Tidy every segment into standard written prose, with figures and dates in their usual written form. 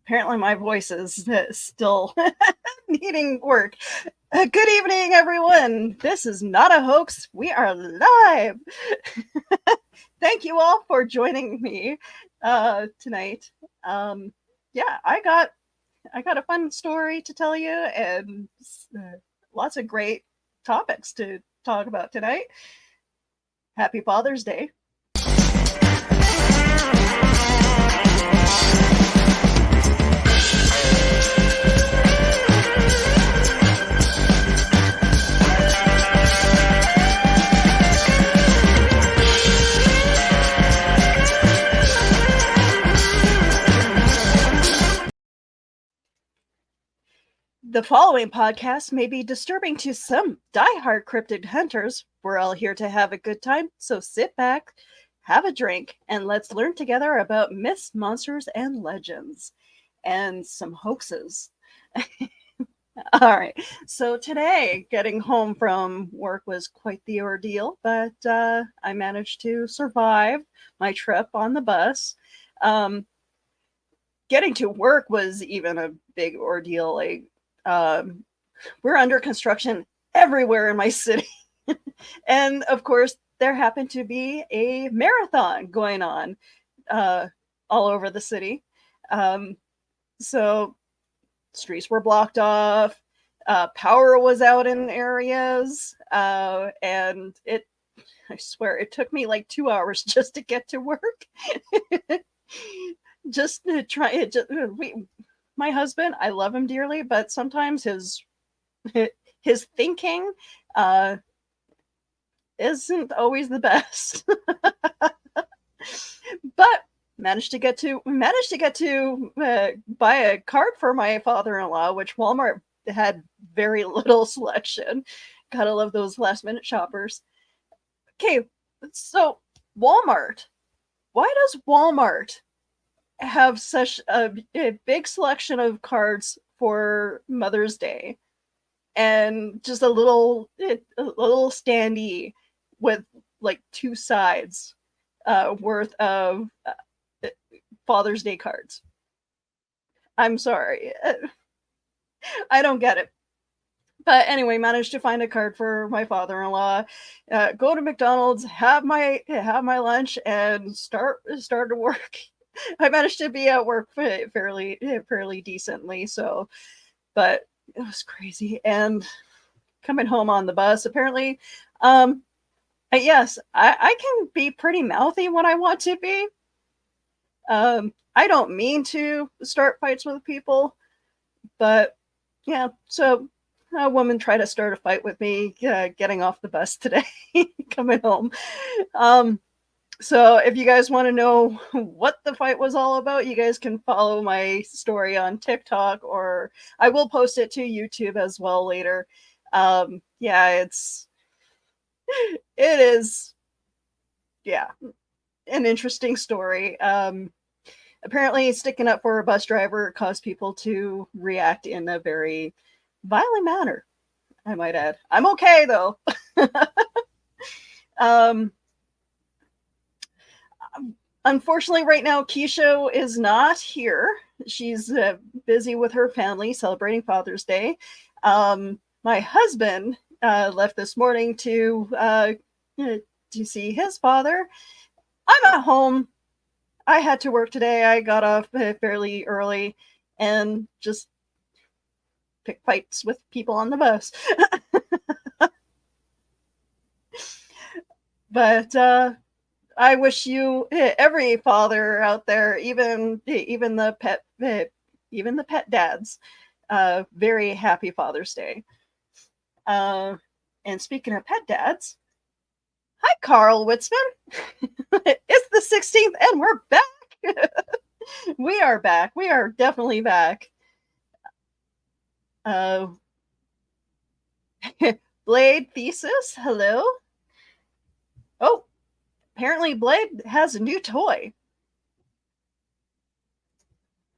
Apparently my voice is still needing work. Good evening, everyone. This is not a hoax. We are live. Thank you all for joining me tonight. Um, yeah, I got a fun story to tell you, and lots of great topics to talk about tonight. Happy Father's Day. The following podcast may be disturbing to some diehard cryptid hunters. We're all here to have a good time, so sit back, have a drink, and let's learn together about myths, monsters, and legends, and some hoaxes. All right, so today, getting home from work was quite the ordeal, but I managed to survive my trip on the bus. Um, Getting to work was even a big ordeal. Um, we're under construction everywhere in my city. And of course, there happened to be a marathon going on uh, all over the city. Um, so streets were blocked off, power was out in areas, and I swear, it took me like 2 hours just to get to work. Just to try it. My husband, I love him dearly, but sometimes his thinking uh, isn't always the best. But managed to buy a card for my father-in-law, which Walmart had very little selection. Gotta love those last minute shoppers. Okay, so Walmart. Why does Walmart have such a big selection of cards for Mother's Day, and just a little standee with like two sides worth of Father's Day cards? I'm sorry, I don't get it. But anyway, managed to find a card for my father-in-law. Go to McDonald's, have my lunch, and start to work. I managed to be at work fairly decently. So, but it was crazy. And coming home on the bus, apparently, yes, I can be pretty mouthy when I want to be. I don't mean to start fights with people, but yeah. So a woman tried to start a fight with me getting off the bus today, coming home. So if you guys want to know what the fight was all about, you guys can follow my story on TikTok, or I will post it to YouTube as well later. Yeah, it is, yeah, an interesting story. Apparently sticking up for a bus driver caused people to react in a very violent manner, I might add. I'm okay though. um Unfortunately, right now, Keisha is not here. She's busy with her family celebrating Father's Day. My husband left this morning to see his father. I'm at home. I had to work today. I got off fairly early and just pick fights with people on the bus. But I wish you, every father out there, even the pet dads, very happy Father's Day. And speaking of pet dads, hi Carl Witzman. It's the 16th and we're back. We are back. We are definitely back. Blade Thesis, hello. Oh, apparently Blade has a new toy.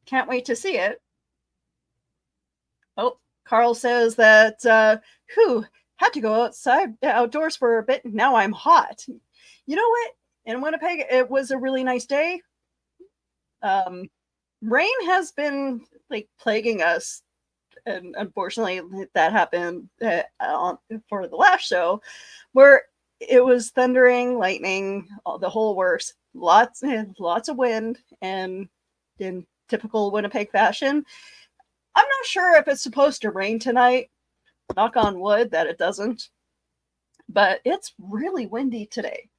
Can't wait to see it. Oh, Carl says that had to go outdoors for a bit. Now I'm hot. You know what? In Winnipeg, it was a really nice day. rain has been like plaguing us, and unfortunately that happened for the last show, where it was thundering, lightning, the whole works, lots of wind, and in typical Winnipeg fashion, I'm not sure if it's supposed to rain tonight. Knock on wood that it doesn't, but it's really windy today.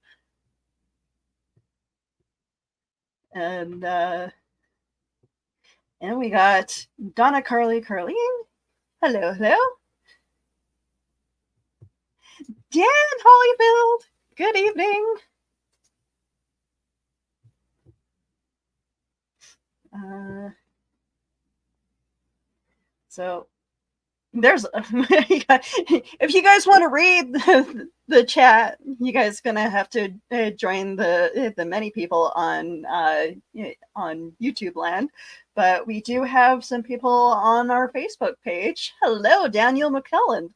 And we got Donna Carly Carleen. Hello, hello. Dan Holyfield. Good evening. So there's if you guys want to read the chat, you guys gonna have to join the many people on YouTube land, but we do have some people on our Facebook page. Hello, Daniel McKellen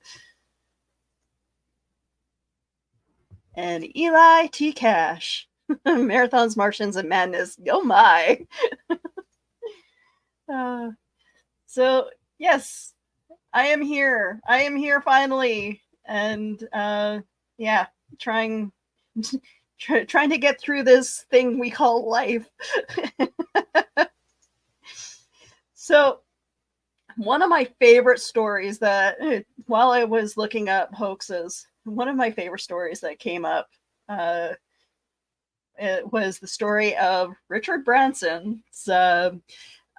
and Eli T. Cash. Marathons, Martians, and Madness. Oh my. So yes, I am here. I am here finally, and yeah, trying to get through this thing we call life. So, one of my favorite stories that, while I was looking up hoaxes, one of my favorite stories that came up, it was the story of Richard Branson's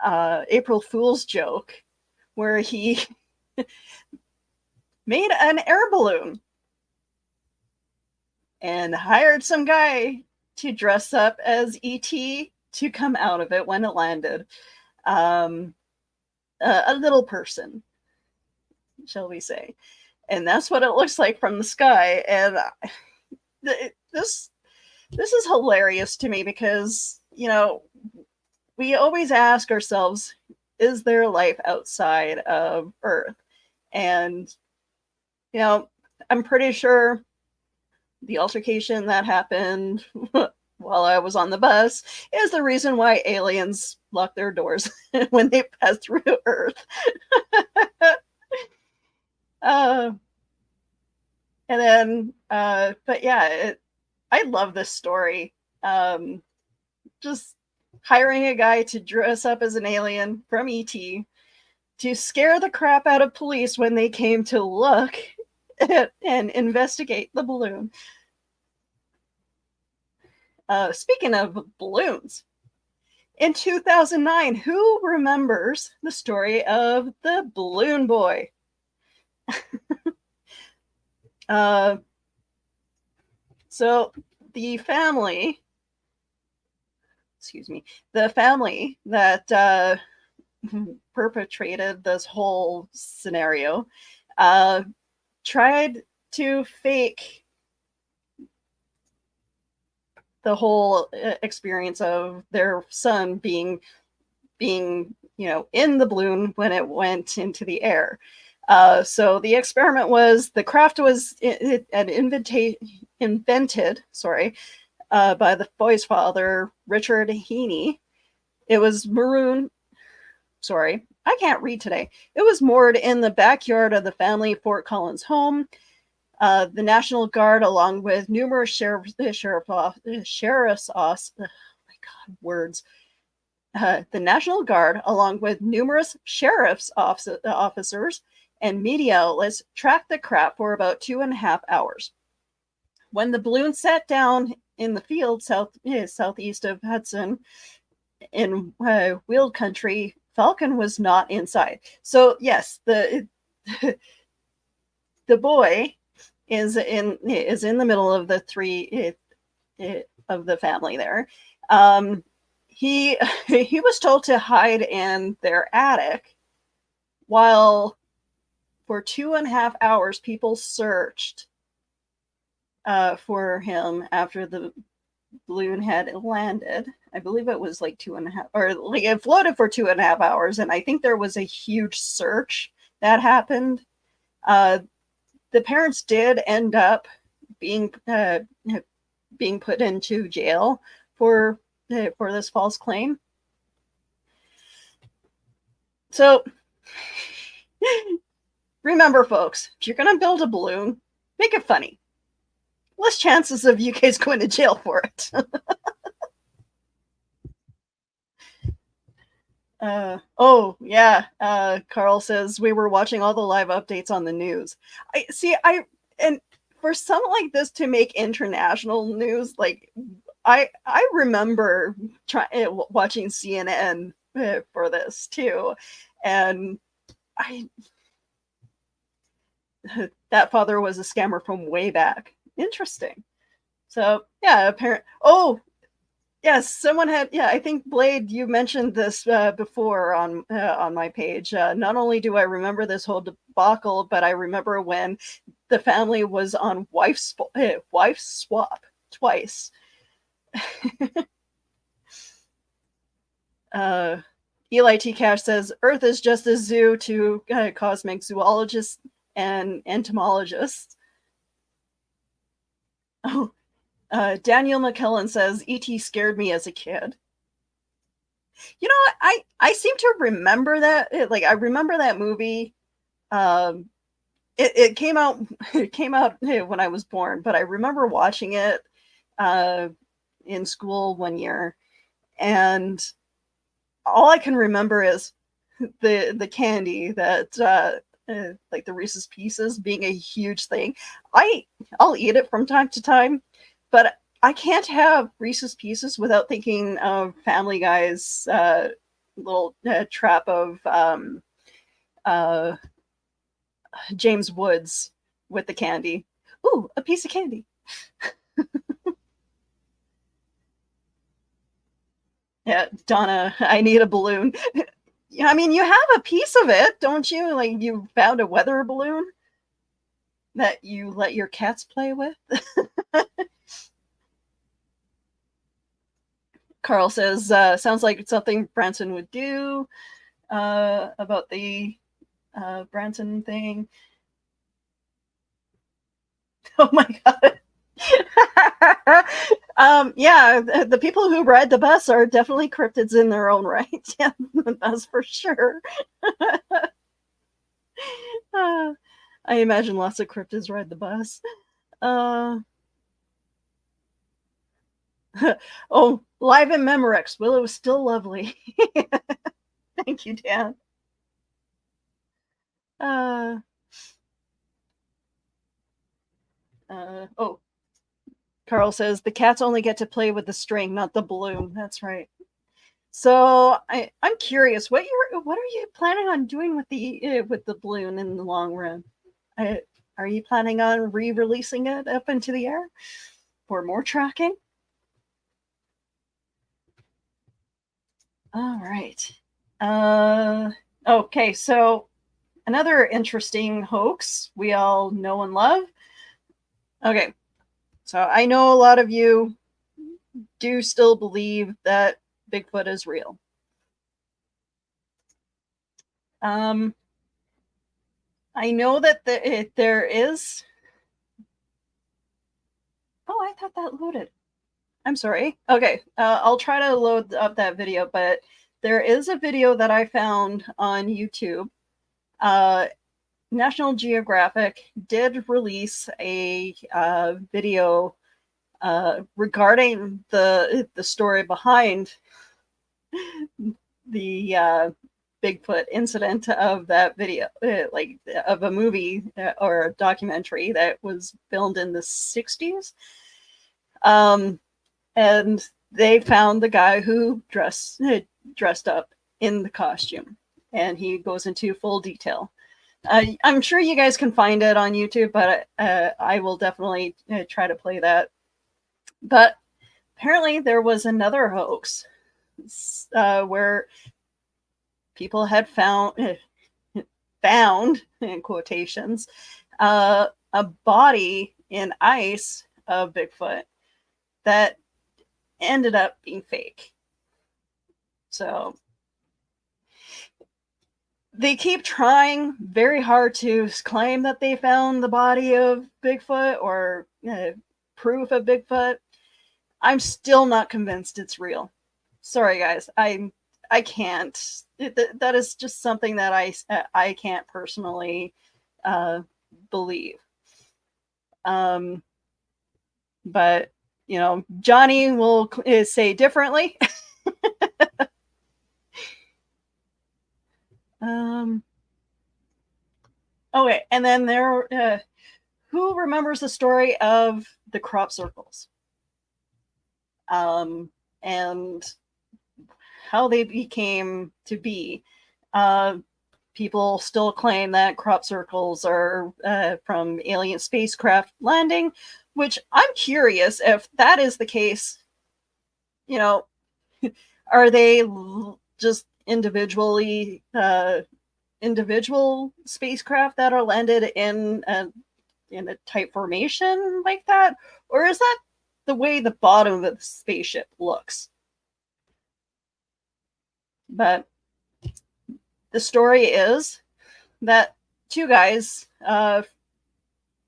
April Fool's joke, where he made an air balloon and hired some guy to dress up as E.T. to come out of it when it landed. A little person, shall we say. And that's what it looks like from the sky. And this is hilarious to me because, you know, we always ask ourselves, is there life outside of Earth? And, you know, I'm pretty sure the altercation that happened while I was on the bus is the reason why aliens lock their doors when they pass through Earth. And then, but yeah, I love this story. Just hiring a guy to dress up as an alien from ET to scare the crap out of police when they came to look at and investigate the balloon. Speaking of balloons, in 2009, who remembers the story of the balloon boy? So the family that perpetrated this whole scenario tried to fake the whole experience of their son being in the balloon when it went into the air. So the experiment was, the craft was invented by the boy's father, Richard Heaney. It was maroon. Sorry, I can't read today. It was moored in the backyard of the family Fort Collins home. The National Guard, along with numerous sheriff's officers and media outlets tracked the craft for about 2.5 hours. When the balloon sat down in the field southeast of Hudson in Wild Country, Falcon was not inside. So yes, the boy is in the middle of the three of the family there. He was told to hide in their attic while for 2.5 hours people searched for him after the balloon had landed. I believe it was like 2.5, or like it floated for 2.5 hours, and I think there was a huge search that happened. The parents did end up being put into jail for this false claim. So remember, folks, if you're going to build a balloon, make it funny. Less chances of you guys going to jail for it. Oh yeah. Carl says we were watching all the live updates on the news. I see. And for something like this to make international news, like I remember watching CNN for this too, and I that father was a scammer from way back. Interesting. So yeah, apparent. Oh, yes, someone had. Yeah, I think Blade. You mentioned this before on my page. Not only do I remember this whole debacle, but I remember when the family was on wife swap twice. uh, Eli T. Cash says Earth is just a zoo to cosmic zoologists and entomologists. Oh, Daniel McKellen says E.T. scared me as a kid. You know what? I seem to remember that. Like I remember that movie. Um, it came out it came out when I was born, but I remember watching it uh, in school one year, and all I can remember is the candy that like the Reese's Pieces being a huge thing. I I'll eat it from time to time, but I can't have Reese's Pieces without thinking of Family Guy's little trap of uh, James Woods with the candy. Ooh, a piece of candy. Yeah, Donna, I need a balloon. I mean, you have a piece of it, don't you? Like you found a weather balloon that you let your cats play with. Carl says, sounds like it's something Branson would do about the Branson thing. Oh my God. Yeah, the people who ride the bus are definitely cryptids in their own right. Yeah, that's for sure. Uh, I imagine lots of cryptids ride the bus. Uh, oh, live in Memorex. Willow is still lovely. Thank you, Dan. Uh, oh, Carl says the cats only get to play with the string, not the balloon. That's right. So I'm curious, what are you planning on doing with the balloon in the long run? Uh, are you planning on re-releasing it up into the air for more tracking? All right. Uh, okay, so another interesting hoax we all know and love. Okay, so I know a lot of you do still believe that Bigfoot is real. Um, I know that there is. Oh, I thought that loaded. I'm sorry. Okay, I'll try to load up that video, but there is a video that I found on YouTube. Uh, National Geographic did release a video regarding the story behind the Bigfoot incident of that video, like of a movie or a documentary that was filmed in the 60s. Um, and they found the guy who dressed up in the costume, and he goes into full detail. I'm sure you guys can find it on YouTube, but I will definitely try to play that. But apparently, there was another hoax where people had found in quotations a body in ice of Bigfoot that ended up being fake. So they keep trying very hard to claim that they found the body of Bigfoot or proof of Bigfoot. I'm still not convinced it's real. Sorry, guys. I can't. that is just something that I can't personally believe. Um, but Johnny will say differently. um, okay, and then who remembers the story of the crop circles? And how they became to be. People still claim that crop circles are from alien spacecraft landing, which I'm curious if that is the case. Are they just individual spacecraft that are landed in a type formation like that, or is that the way the bottom of the spaceship looks? But the story is that two guys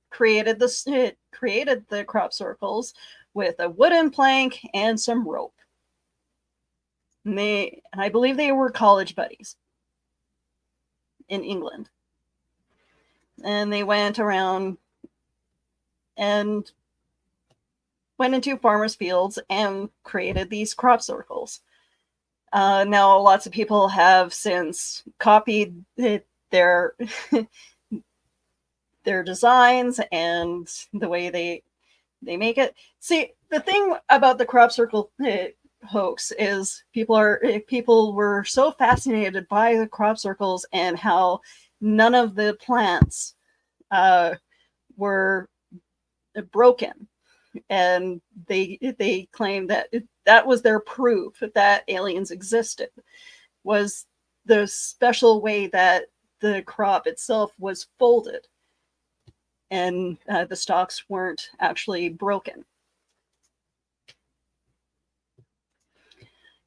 created the crop circles with a wooden plank and some rope. And I believe they were college buddies in England. And they went around and went into farmers' fields and created these crop circles. Now, lots of people have since copied their their designs and the way they make it. See, the thing about the crop circle hoax is people were so fascinated by the crop circles and how none of the plants were broken, and they claimed that was their proof that aliens existed, was the special way that the crop itself was folded and the stalks weren't actually broken.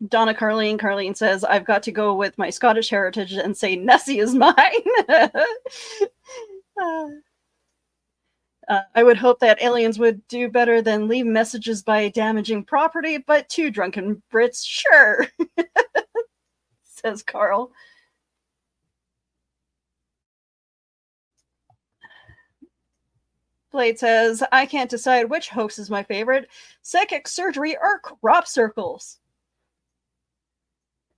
Donna Carlene says, I've got to go with my Scottish heritage and say Nessie is mine. I would hope that aliens would do better than leave messages by damaging property, but two drunken Brits, sure, says Carl. Blade says, I can't decide which hoax is my favorite, psychic surgery or crop circles.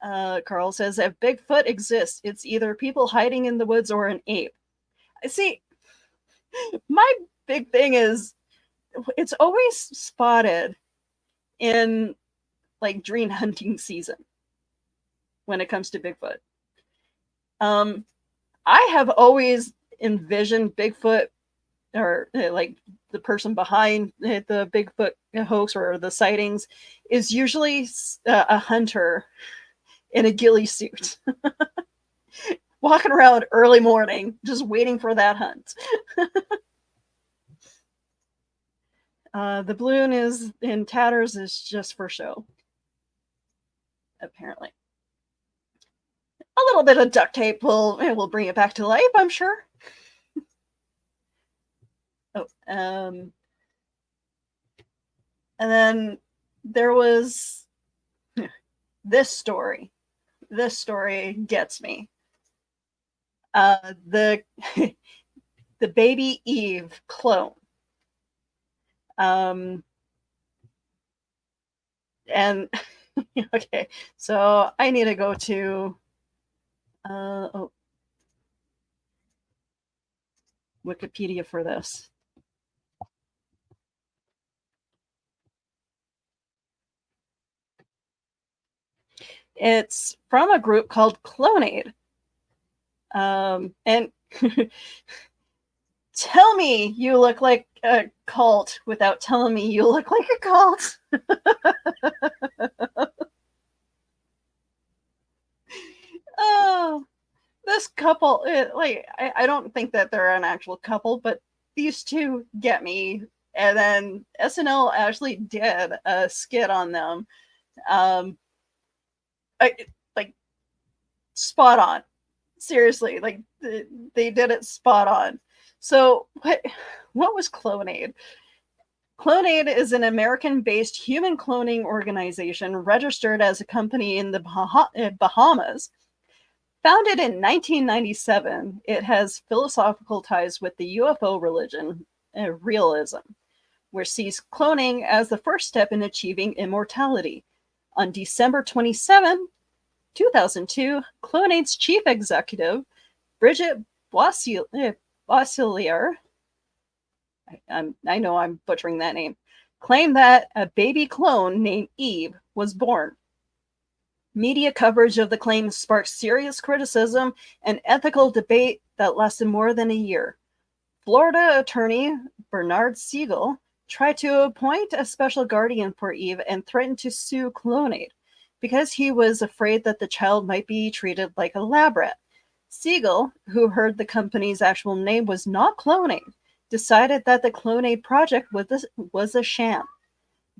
Carl says, if Bigfoot exists, it's either people hiding in the woods or an ape. See, my big thing is it's always spotted in like dream hunting season when it comes to Bigfoot. I have always envisioned Bigfoot, or like the person behind the Bigfoot hoax or the sightings, is usually a hunter in a ghillie suit walking around early morning just waiting for that hunt. The balloon is in tatters is just for show, apparently. A little bit of duct tape will bring it back to life, I'm sure. And then there was this story. This story gets me. The baby Eve clone. And okay, so I need to go to Wikipedia for this. It's from a group called Clonade. And tell me you look like a cult without telling me you look like a cult. Oh, this couple, I don't think that they're an actual couple, but these two get me. And then SNL actually did a skit on them. Like spot on. Seriously, like they did it spot on. So what was Clonade? Clonade is an American-based human cloning organization registered as a company in the Bahamas. Founded in 1997, it has philosophical ties with the UFO religion, realism, where sees cloning as the first step in achieving immortality. On December 27, 2002, Clonade's chief executive, Bridget Boisselier, I know I'm butchering that name, claimed that a baby clone named Eve was born. Media coverage of the claim sparked serious criticism and ethical debate that lasted more than a year. Florida attorney Bernard Siegel tried to appoint a special guardian for Eve and threatened to sue Clonade because he was afraid that the child might be treated like a lab rat. Siegel, who heard the company's actual name was not cloning, decided that the Clonade project was a sham.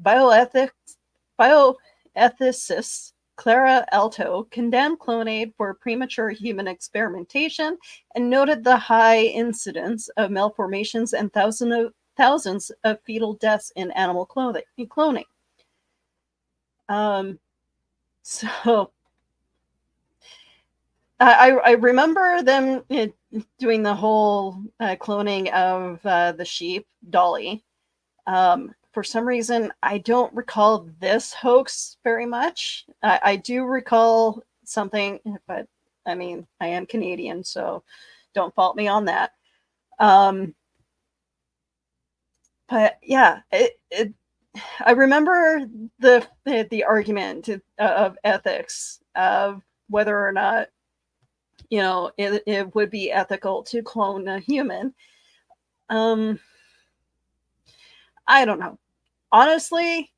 Bioethicist Clara Alto condemned Clonade for premature human experimentation and noted the high incidence of malformations and thousands of fetal deaths in animal cloning. So I remember them doing the whole cloning of the sheep, Dolly. For some reason, I don't recall this hoax very much. I do recall something, but I mean, I am Canadian, so don't fault me on that. But yeah, I remember the argument of ethics of whether or not it would be ethical to clone a human. I don't know. Honestly,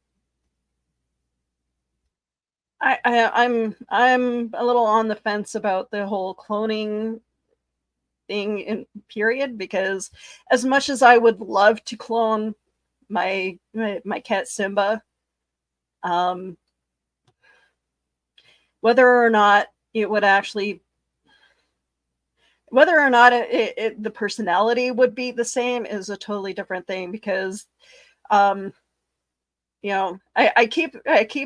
I'm a little on the fence about the whole cloning thing in period, because as much as I would love to clone my cat Simba, whether or not it would actually, whether or not the personality would be the same is a totally different thing, because I keep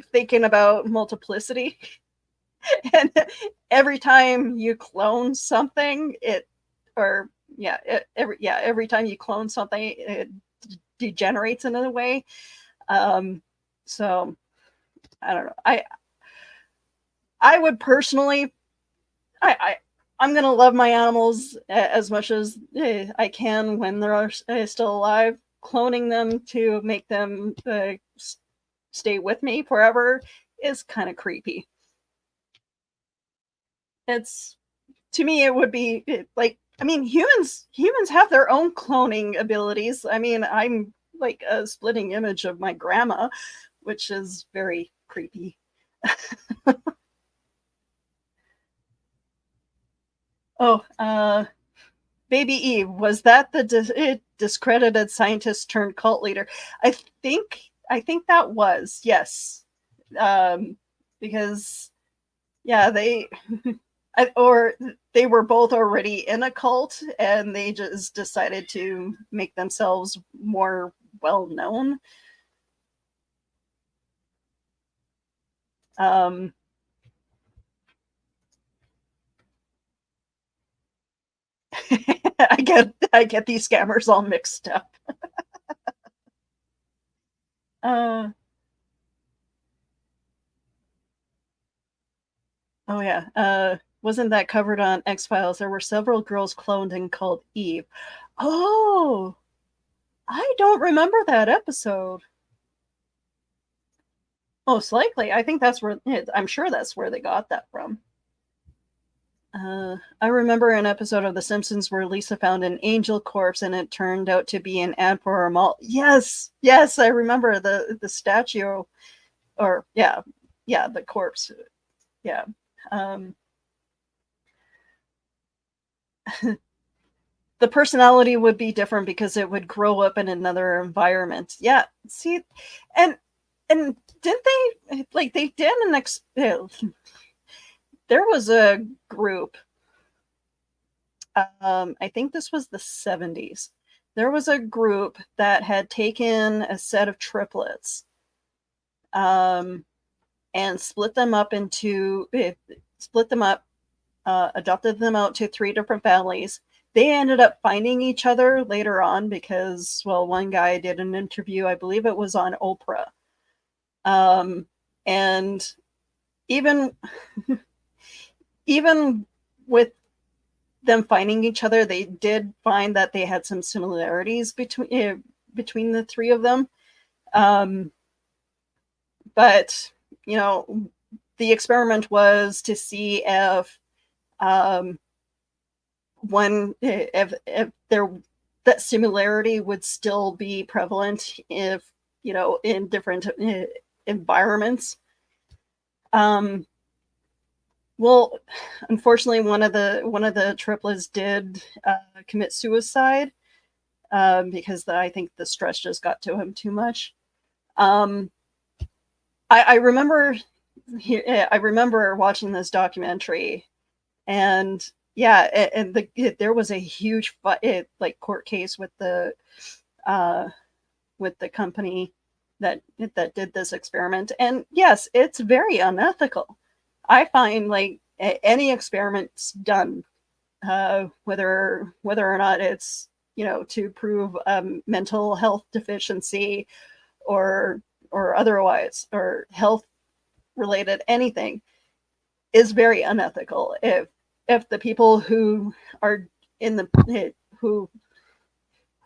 thinking about multiplicity, and every time you clone something, every time you clone something, it degenerates in a way. So I don't know. I would personally, I'm gonna love my animals as much as I can when they're still alive. Cloning them to make them stay with me forever is kind of creepy. It's, to me, it would be like, I mean, humans have their own cloning abilities. I mean, I'm like a splitting image of my grandma, which is very creepy. Oh, Baby Eve, was that the discredited scientist turned cult leader? I think that was, yes. Because yeah, or they were both already in a cult and they just decided to make themselves more well known. I get these scammers all mixed up. uh oh yeah. Wasn't that covered on X-Files? There were several girls cloned and called Eve. Oh, I don't remember that episode. Most likely. I think that's where, I'm sure that's where they got that from. I remember an episode of The Simpsons where Lisa found an angel corpse and it turned out to be an ad for a mall. Yes, yes, I remember the statue, or yeah, the corpse. Yeah. Um, the personality would be different because it would grow up in another environment. Yeah. See, and didn't they, like, they did there was a group, I think this was the 70s. There was a group that had taken a set of triplets, and split them up adopted them out to 3 different families. They ended up finding each other later on because, well, one guy did an interview, I believe it was on Oprah. And even even with them finding each other, they did find that they had some similarities between the three of them. Um, but you know, the experiment was to see if um, one if there that similarity would still be prevalent if in different environments. Um, well, unfortunately, one of the triplets did commit suicide because I think the stress just got to him too much. Um, I remember I remember watching this documentary, and yeah, there was a huge like court case uh, with the company that did this experiment, and yes, it's very unethical. I find like any experiments done, whether or not it's to prove mental health deficiency or otherwise or health related anything, is very unethical if the people who are in the who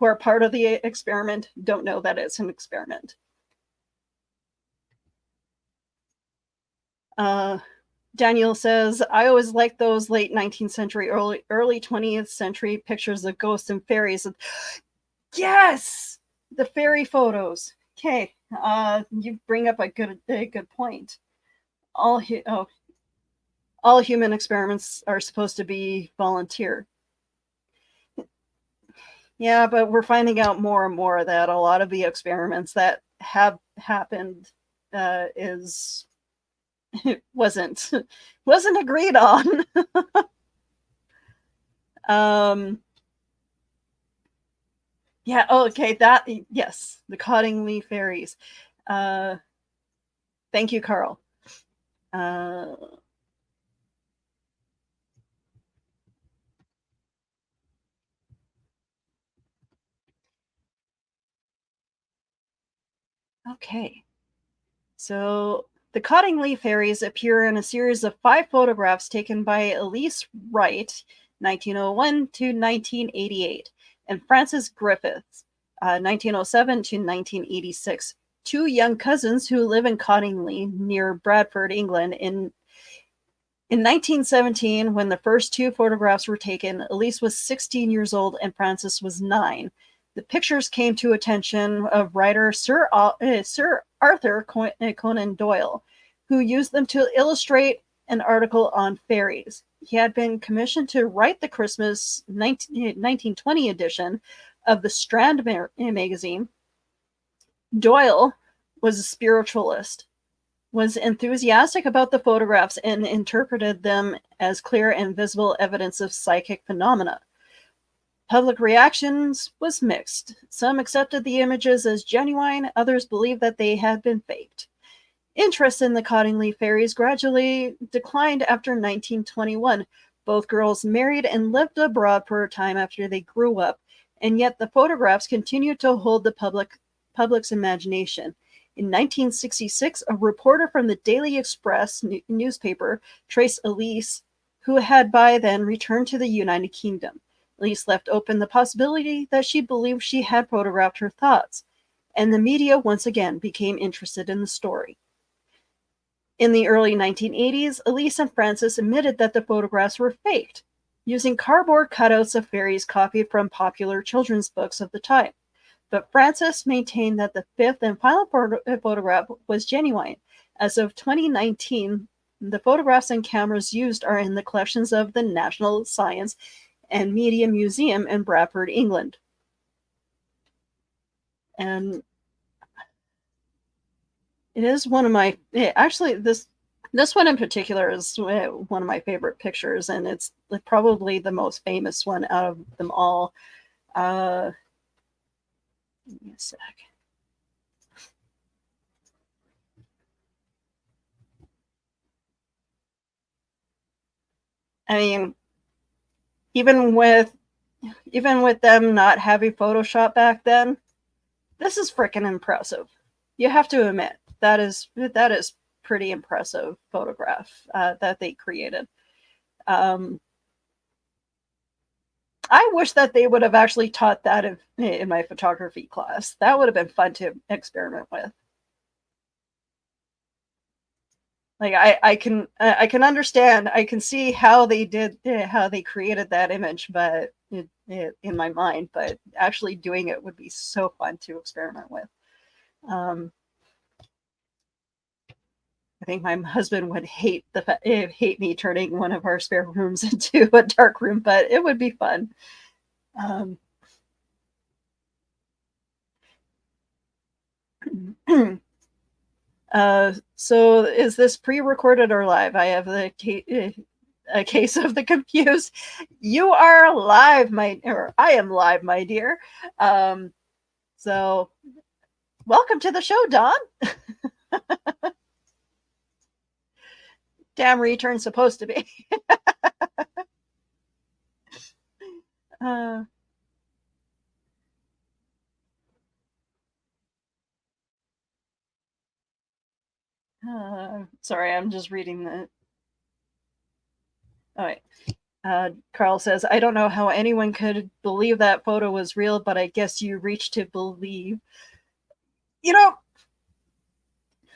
are part of the experiment don't know that it's an experiment. Uh, Daniel says, I always liked those late 19th century, early 20th century pictures of ghosts and fairies. Yes, the fairy photos. Okay, you bring up a good point. All oh, all human experiments are supposed to be volunteer. Yeah, but we're finding out more and more that a lot of the experiments that have happened is wasn't wasn't agreed on. um, yeah. Oh, okay. That yes, the Cottingley fairies. Uh, thank you, Carl. Uh, okay. So the Cottingley fairies appear in a series of 5 photographs taken by Elise Wright, 1901 to 1988, and Frances Griffiths, 1907 to 1986, two young cousins who live in Cottingley near Bradford, England. In 1917, when the first 2 photographs were taken, Elise was 16 years old and Frances was 9. The pictures came to attention of writer Sir Arthur Conan Doyle, who used them to illustrate an article on fairies. He had been commissioned to write the Christmas 1920 edition of the Strand magazine. Doyle was a spiritualist, was enthusiastic about the photographs, and interpreted them as clear and visible evidence of psychic phenomena. Public reactions was mixed. Some accepted the images as genuine, others believed that they had been faked. Interest in the Cottingley fairies gradually declined after 1921. Both girls married and lived abroad for a time after they grew up, and yet the photographs continued to hold the public's imagination. In 1966, a reporter from the Daily Express newspaper traced Elise, who had by then returned to the United Kingdom. Elise left open the possibility that she believed she had photographed her thoughts, and the media once again became interested in the story. In the early 1980s, Elise and Frances admitted that the photographs were faked, using cardboard cutouts of fairies copied from popular children's books of the time. But Frances maintained that the 5th and final photograph was genuine. As of 2019, the photographs and cameras used are in the collections of the National Science and Media Museum in Bradford, England. And it is one of my actually this one in particular is one of my favorite pictures, and it's probably the most famous one out of them all. Give me a sec. I mean, even with them not having Photoshop back then, this is freaking impressive. You have to admit that is pretty impressive photograph that they created. Um, I wish that they would have actually taught that in my photography class. That would have been fun to experiment with. Like I can understand, I can see how they did how they created that image, but in my mind, but actually doing it would be so fun to experiment with. Um, I think my husband would hate me turning one of our spare rooms into a dark room, but it would be fun. Um, so is this pre-recorded or live? I have a case of the confused. You are live, or I am live, my dear. Um, so welcome to the show, Don. Damn return's supposed to be. uh, sorry, I'm just reading the. All right. Carl says, I don't know how anyone could believe that photo was real, but I guess you reached to believe. You know,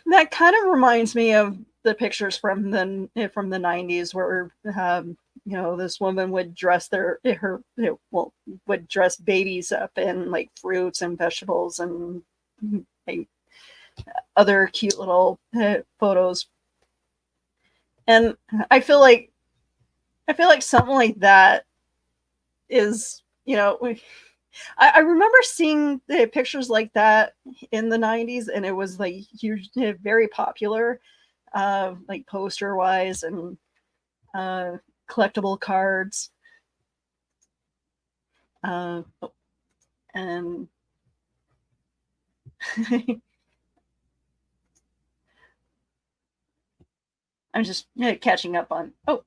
that kind of reminds me of the pictures from the 90s where this woman would dress would dress babies up in like fruits and vegetables and like, other cute little photos. And I feel like something like that is, I remember seeing the pictures like that in the 90s, and it was like huge, very popular, like poster wise and uh, collectible cards. Uh, and I'm just catching up on. Oh,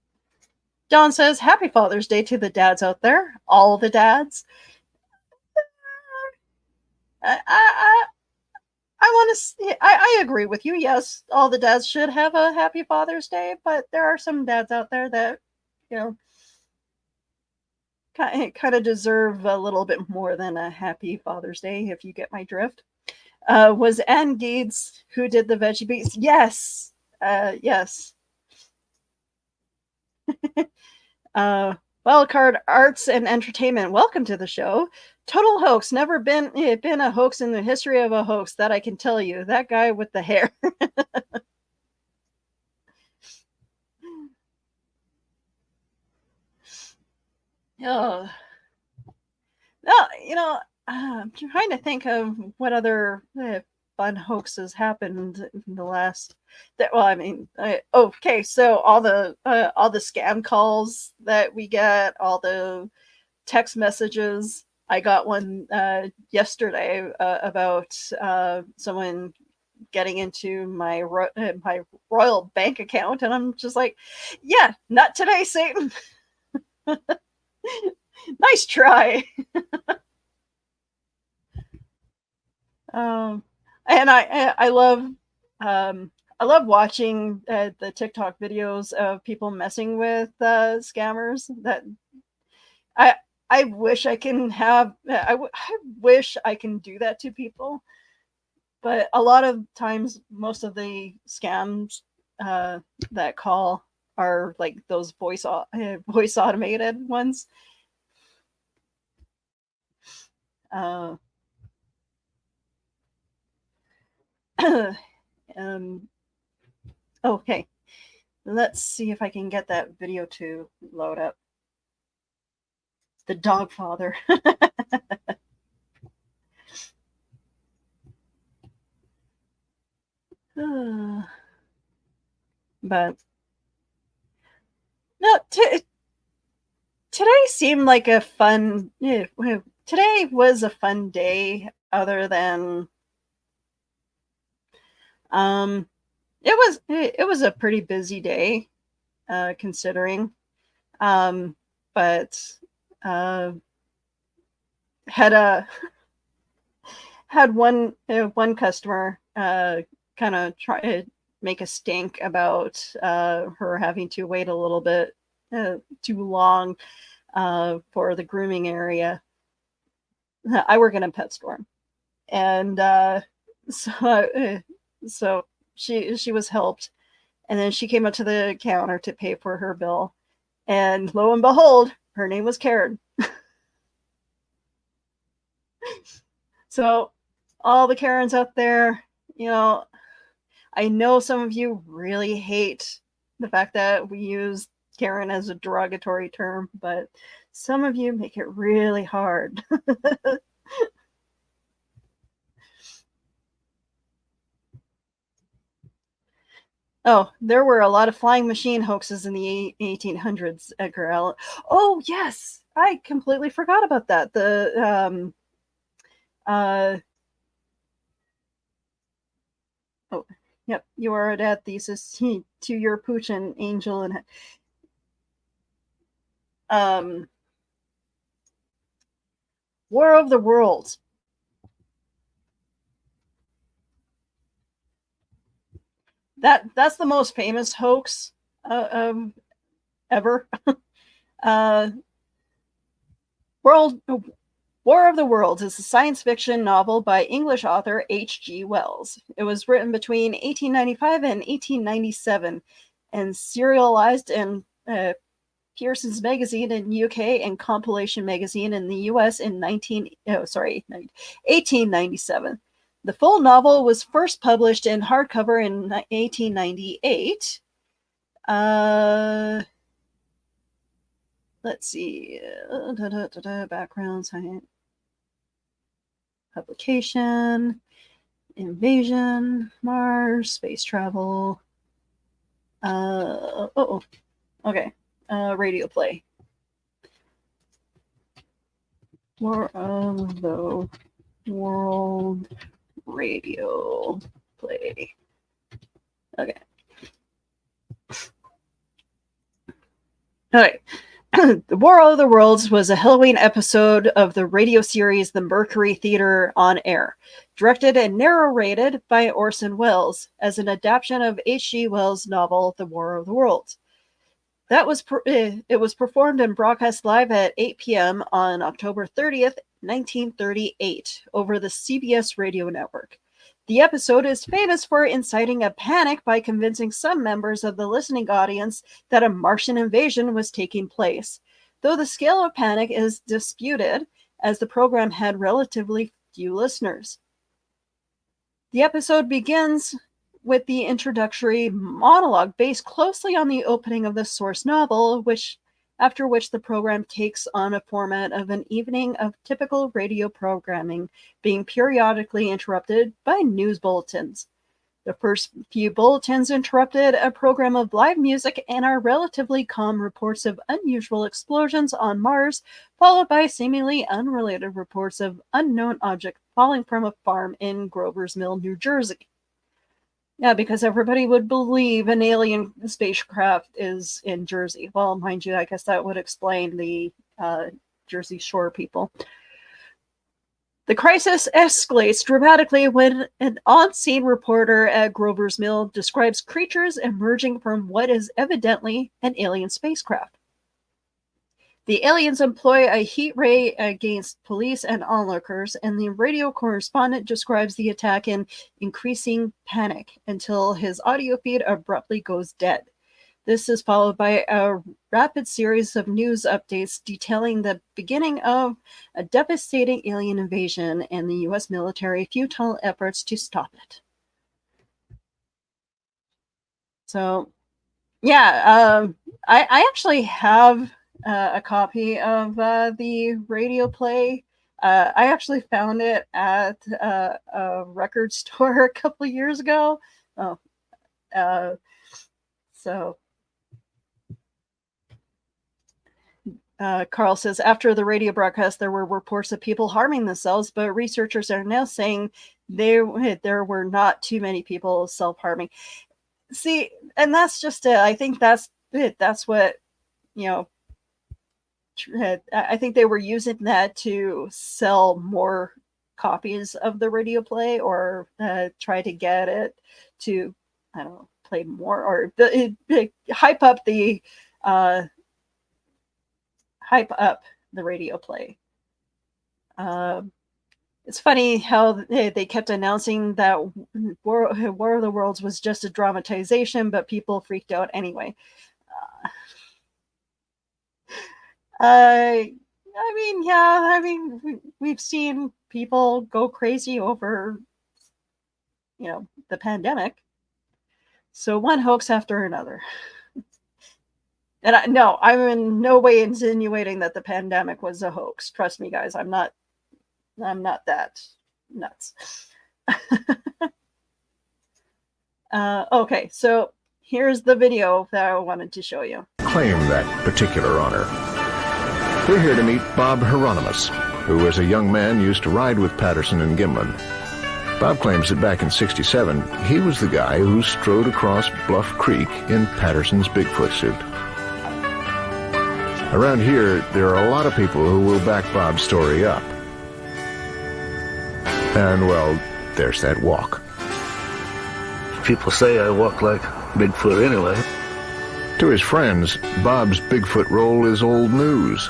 Don says, Happy Father's Day to the dads out there, all the dads. I, I want to. I agree with you. Yes, all the dads should have a happy Father's Day, but there are some dads out there that, you know, kind of deserve a little bit more than a happy Father's Day, if you get my drift. Was Ann Gates who did the veggie beats? Yes, yes. Wildcard Arts and Entertainment. Welcome to the show. Total hoax. Never been a hoax in the history of a hoax, that I can tell you. That guy with the hair. Oh, no, I'm trying to think of what other fun hoaxes happened in the last. That well, I mean, okay, so all the scam calls that we get, all the text messages. I got one yesterday about someone getting into my Royal Bank account, and I'm just like, yeah, not today, Satan. Nice try. Um, and I love watching the TikTok videos of people messing with scammers. That I I wish I can have. I wish I can do that to people, but a lot of times, most of the scams uh, that call are like those voice automated ones. Uh, um, okay, let's see if I can get that video to load up. The dog father. But no, today seemed like a fun. Today was a fun day. Other than it was a pretty busy day, considering. But had a had one customer kind of try to make a stink about her having to wait a little bit too long for the grooming area. I work in a pet store, and so so she was helped, and then she came up to the counter to pay for her bill, and lo and behold, her name was Karen. So all the Karens out there, I know some of you really hate the fact that we use Karen as a derogatory term, but some of you make it really hard. Oh, there were a lot of flying machine hoaxes in the 1800s, Edgar Allan. Oh, yes. I completely forgot about that. Oh, yep. You are at thesis to your pooch and angel and um War of the Worlds. That's the most famous hoax ever. uh, World War of the Worlds is a science fiction novel by English author H.G. Wells. It was written between 1895 and 1897 and serialized in Pearson's Magazine in UK and Compilation Magazine in the US in 1897. The full novel was first published in hardcover in 1898. Let's see. Background, science, publication, invasion, Mars, space travel. Okay. Radio play. War of the World radio play. Okay. Okay. The War of the Worlds was a Halloween episode of the radio series The Mercury Theater on Air, directed and narrated by Orson Welles as an adaptation of H.G. Wells' novel The War of the Worlds. It was performed and broadcast live at 8 p.m. on October 30th, 1938, over the CBS radio network. The episode is famous for inciting a panic by convincing some members of the listening audience that a Martian invasion was taking place, though the scale of panic is disputed, as the program had relatively few listeners. The episode begins with the introductory monologue based closely on the opening of the source novel, after which the program takes on a format of an evening of typical radio programming, being periodically interrupted by news bulletins. The first few bulletins interrupted a program of live music and are relatively calm reports of unusual explosions on Mars, followed by seemingly unrelated reports of unknown object falling from a farm in Grover's Mill, New Jersey. Yeah, because everybody would believe an alien spacecraft is in Jersey. Well, mind you, I guess that would explain the Jersey Shore people. The crisis escalates dramatically when an on-scene reporter at Grover's Mill describes creatures emerging from what is evidently an alien spacecraft. The aliens employ a heat ray against police and onlookers, and the radio correspondent describes the attack in increasing panic until his audio feed abruptly goes dead. This is followed by a rapid series of news updates detailing the beginning of a devastating alien invasion and the U.S. military futile efforts to stop it. So, yeah, I actually have a copy of the radio play. I actually found it at a record store a couple of years ago. So Carl says, after the radio broadcast, there were reports of people harming themselves, but researchers are now saying there were not too many people self-harming. See, and that's just it. I think that's it. That's what, I think they were using that to sell more copies of the radio play, or try to get it to, I don't know, play more, or hype up the radio play. It's funny how they kept announcing that War of the Worlds was just a dramatization, but people freaked out anyway. I mean, yeah, I mean, we've seen people go crazy over, the pandemic. So one hoax after another. And I'm in no way insinuating that the pandemic was a hoax. Trust me, guys, I'm not that nuts. Okay, so here's the video that I wanted to show you. Claim that particular honor. We're here to meet Bob Hieronymus, who as a young man used to ride with Patterson and Gimlin. Bob claims that back in '67, he was the guy who strode across Bluff Creek in Patterson's Bigfoot suit. Around here, there are a lot of people who will back Bob's story up. And, well, there's that walk. People say I walk like Bigfoot anyway. To his friends, Bob's Bigfoot role is old news.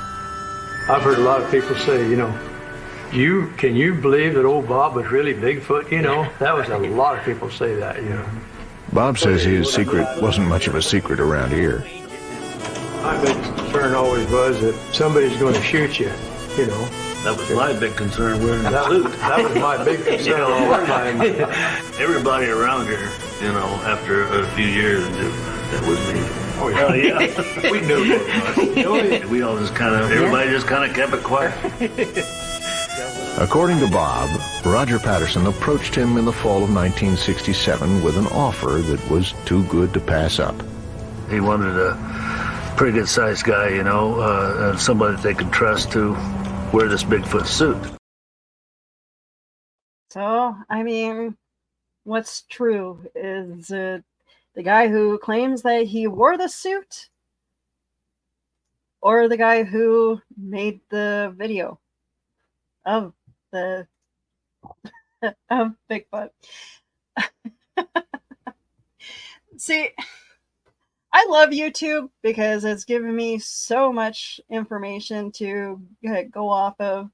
I've heard a lot of people say, can you believe that old Bob was really Bigfoot? That was a lot of people say that, Bob says his secret wasn't much of a secret around here. My biggest concern always was that somebody's going to shoot you, That was my big concern wearing the suit. That was my big concern all the time. Everybody around here, after a few years, knew that was me. Oh, yeah. We knew it was. We all just everybody just kept it quiet. According to Bob, Roger Patterson approached him in the fall of 1967 with an offer that was too good to pass up. He wanted a pretty good-sized guy, somebody that they could trust to wear this Bigfoot suit. So, I mean, what's true? Is it the guy who claims that he wore the suit, or the guy who made the video of the of Bigfoot? See, I love YouTube because it's given me so much information to go off of.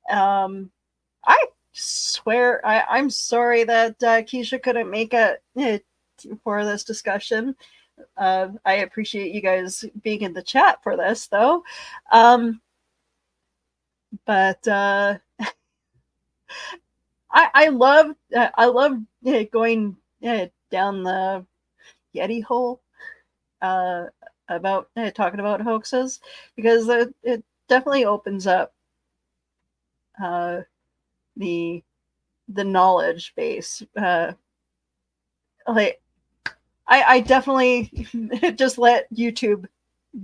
I swear, I'm sorry that Keisha couldn't make it for this discussion. I appreciate you guys being in the chat for this, though. But I love going down the Yeti Hole about talking about hoaxes, because it definitely opens up the knowledge base. I definitely just let YouTube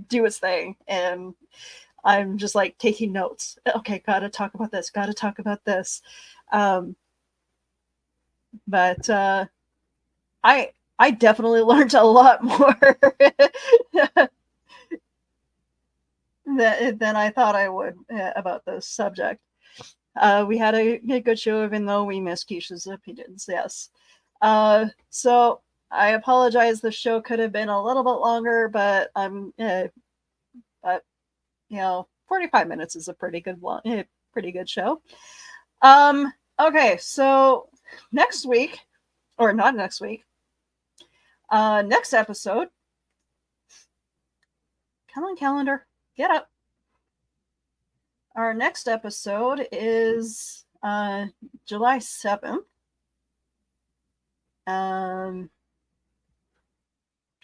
do its thing, and I'm just like taking notes. Okay, gotta talk about this. But I definitely learned a lot more than I thought I would about this subject. We had a good show, even though we missed Keisha's opinions. Yes. So I apologize. The show could have been a little bit longer, but 45 minutes is a pretty good show. Okay, so next week, or not next week, next episode. Come on, calendar, get up. Our next episode is July 7th.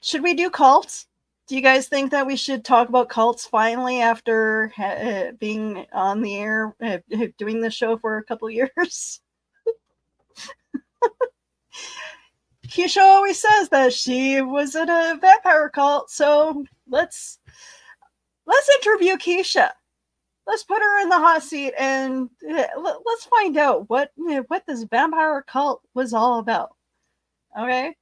Should we do cults? Do you guys think that we should talk about cults finally after being on the air, doing the show for a couple years? Keisha always says that she was in a vampire cult, so let's interview Keisha. Let's put her in the hot seat and let's find out what this vampire cult was all about. Okay.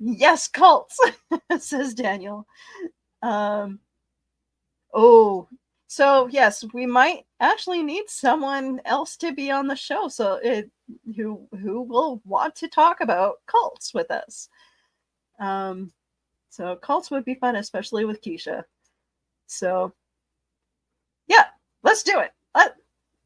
Yes, cults, says Daniel. Oh, so yes, we might actually need someone else to be on the show. Who will want to talk about cults with us. So cults would be fun, especially with Keisha. So yeah, let's do it.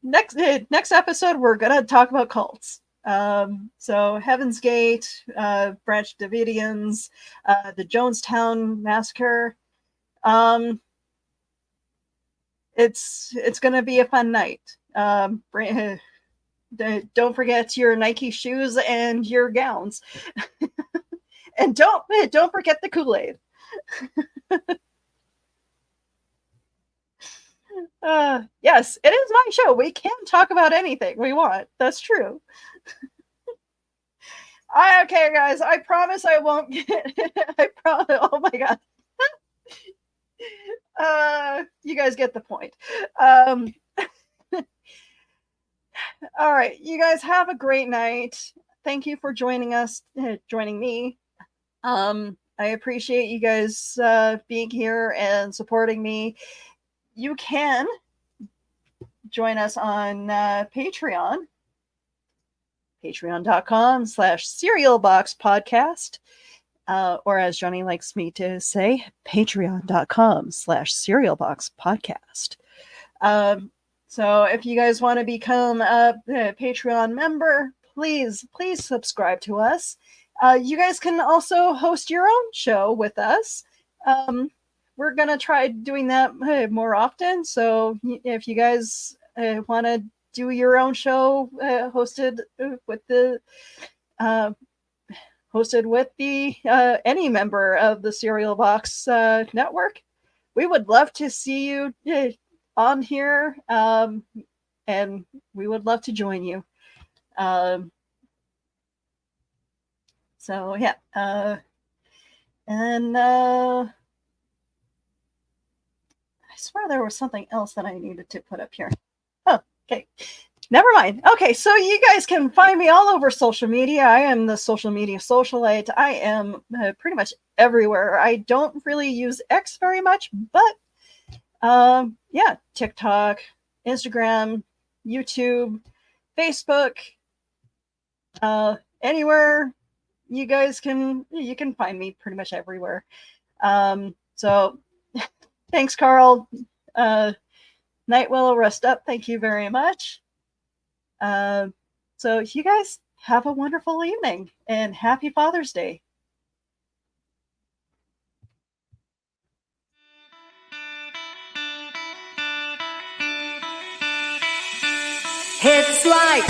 Next episode, we're gonna talk about cults. So Heaven's Gate, Branch Davidians, the Jonestown Massacre. It's gonna be a fun night. Don't forget your Nike shoes and your gowns, and don't forget the Kool-Aid. Yes, it is my show. We can talk about anything we want. That's true. Okay, guys. I promise I won't get. I promise. Oh my god. You guys get the point. All right, you guys have a great night. Thank you for joining me. I appreciate you guys being here and supporting me. You can join us on Patreon, patreon.com/serialboxpodcast, or as Johnny likes me to say, patreon.com/serialboxpodcast. So if you guys want to become a Patreon member, please subscribe to us. You guys can also host your own show with us. We're going to try doing that more often. So if you guys want to do your own show hosted with any member of the Serial Box network, we would love to see you on here, and we would love to join you. So yeah, and I swear there was something else that I needed to put up here. Oh, okay. Never mind. Okay, so you guys can find me all over social media. I am the social media socialite. I am pretty much everywhere. I don't really use X very much, but yeah, TikTok, Instagram, YouTube, Facebook, anywhere you guys can find me pretty much everywhere. So thanks, Carl. Night Willow, rest up. Thank you very much. So you guys have a wonderful evening and happy Father's Day. It's like